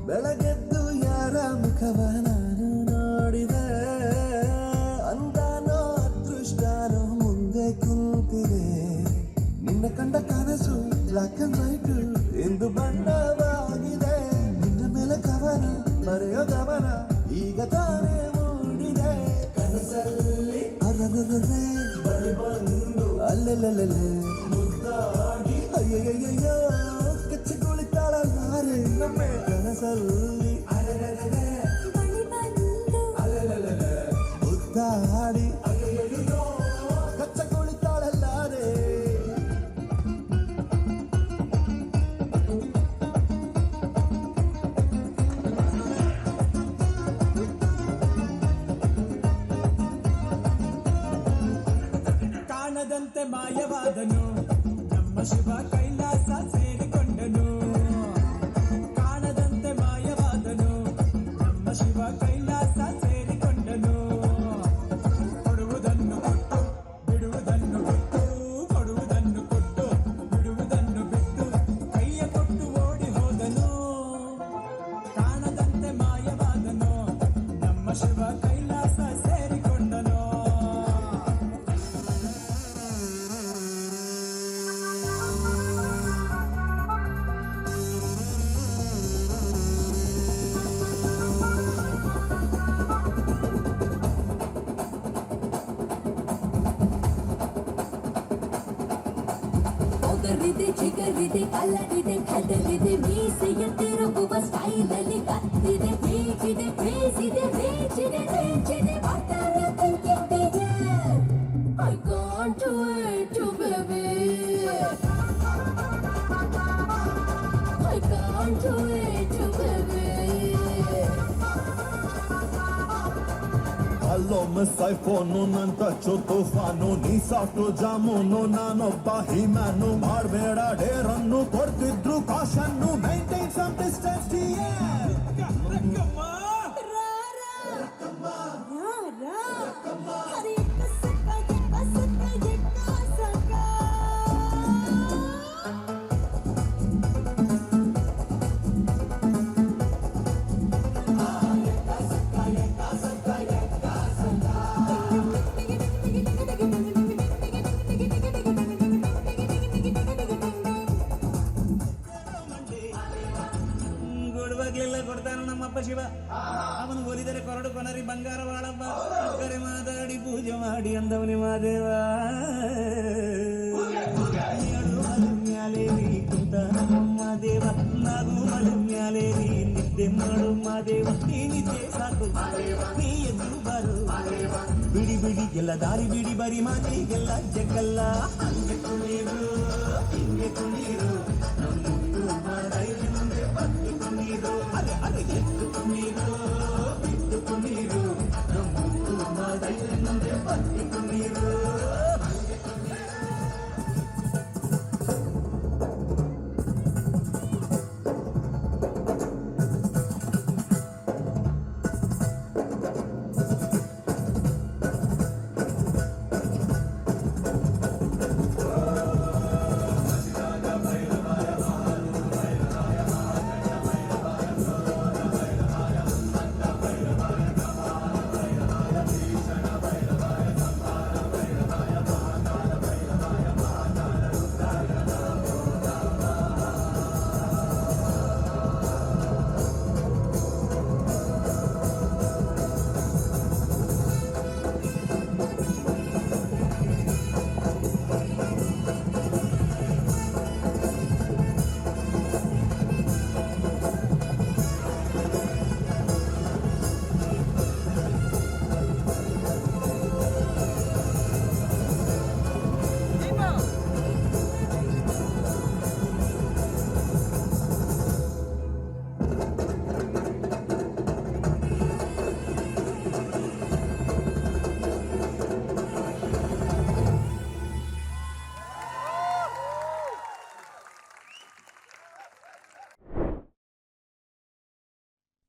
ಬೆಳಗೆದ್ದು ಯಾರ ಮುಖವ ನಾನು ನೋಡಿದೆ, ಅಂದಾನೋ ಅದೃಷ್ಟನೋ ಮುಂದೆ ಕುಂತಿದೆ. ನಿನ್ನ ಕಂಡ ಕನಸು ಬ್ಲಾಕ್ ಅಂಡ್ ವೈಟ್ ಎಂದು ಬಣ್ಣವಾಗಿದೆ. ನಿನ್ನ ಮೇಲೆ ಕವನ ಬರೆಯೋ ಗಮನ ಈಗ ತಾನೇ ಮೂಡಿದೆ. ಕನಸಲ್ಲಿ ಅರರರೇ ಬಳಿ ಬಂದು ಅಲ್ಲೆಲ್ಲೆಲ್ಲೆ ಮುದ್ದಾಡಿ ಅಯ್ಯಯ್ಯಯ್ಯೋ ಕಚ್ಚಿ ಕುಳಿತಾಳಲ್ಲಾರೆ ನಮ್ಮೆ ಕನಸಲ್ಲಿ ಅರರರೇ ಬಳಿ ಬಂದು ಅಲ್ಲೆಲ್ಲೆಲ್ಲೆ ಮುದ್ದಾಡಿ ಅಯ್ಯಯ್ಯಯ್ಯೋ ಕಚ್ಚ ಕುಳಿತಾಳಲ್ಲಾರೆ. ಕಾಣದಂತೆ ಮಾಯವಾದನು ನಮ್ಮ ಶಿವ ಕೈಲಾಸ ಸೇರಿಕೊಂಡನು. ಕಾಣದಂತೆ ಮಾಯವಾದನು ನಮ್ಮ ಶಿವ ಕೈಲಾಸ ಸೇರಿಕೊಂಡನು. ಕೊಡುವುದನ್ನು ಕೊಟ್ಟು ಬಿಡುವುದನ್ನು ಬಿಟ್ಟು, ಕೊಡುವುದನ್ನು ಕೊಟ್ಟು ಬಿಡುವುದನ್ನು ಬಿಟ್ಟು ಕೈಯ ಕೊಟ್ಟು ಓಡಿ ಹೋದನು. ಕಾಣದಂತೆ ಮಾಯವಾದನು ನಮ್ಮ ಶಿವ ಕೈಲಾಸ ಸೇರಿಕೊಂಡನು. ಒಗರಿದೆ ಚಿಗರಿದೆ ಕಲರಿದೆ ಕದರಿದೆ ಮೀಸೆಯ ತಿರುಗುವ ಸ್ಟೈಲಲ್ಲಿ ಕತ್ತಿದೆ ಬೇಕಿದೆ ಬೇಸಿದೆ ಬೇಚಿದೆ ಬೇಚಿದೆ button ತಿಂಕಿದೆ. I can't wait to baby, I can't wait to baby. ಅಲ್ಲೋ ಮಿಸ್ ಐಫೋನು ನನ್ ಟಚ್ಚು ತುಫಾನು, ನೀ ಸಾಫ್ಟು ಜಾಮೂನು ನಾನೊಬ್ಬ ಹಿಮ್ಯಾನು. ಮಾಡಬೇಡ ಡೇರನ್ನು ಕೊಡ್ತಿದ್ರು ಕಾಶನ್ನು, ಮೈಂಟೈನ್ ಸಮ್ ಡಿಸ್ಟೆನ್ಸ್ ಕೊಡುವಾಗ್ಲೆಲ್ಲ ಕೊಡ್ತಾನೆ ನಮ್ಮಪ್ಪ ಶಿವ. ಅವನು ಒಲಿದರೆ ಕೊರಡು ಕೊನರಿ ಬಂಗಾರ ಬಾಳಪ್ಪ. ಕರೆ ಮಾತಾಡಿ ಪೂಜೆ ಮಾಡಿ ಅಂದವನಿ ಮಾದೇವ. ಮಲಮ್ಯಾಲೇರಿ ಕುಂತ ಮಾದೇವ, ನಾವು ಮಲಮ್ಯಾಲೇರಿ ನಿದ್ದೆ ಮಾಡು ಮಾದೇವ. ಈ ನಿದ್ದೆ ಸಾಕು ನೀ ಎದ್ದು ಬಾರು, ಬಿಡಿ ಬಿಡಿ ಎಲ್ಲ ದಾರಿ ಬಿಡಿ ಬರಿ ಮಾತಿಗೆಲ್ಲ ಜಗ್ಗಲ್ಲ.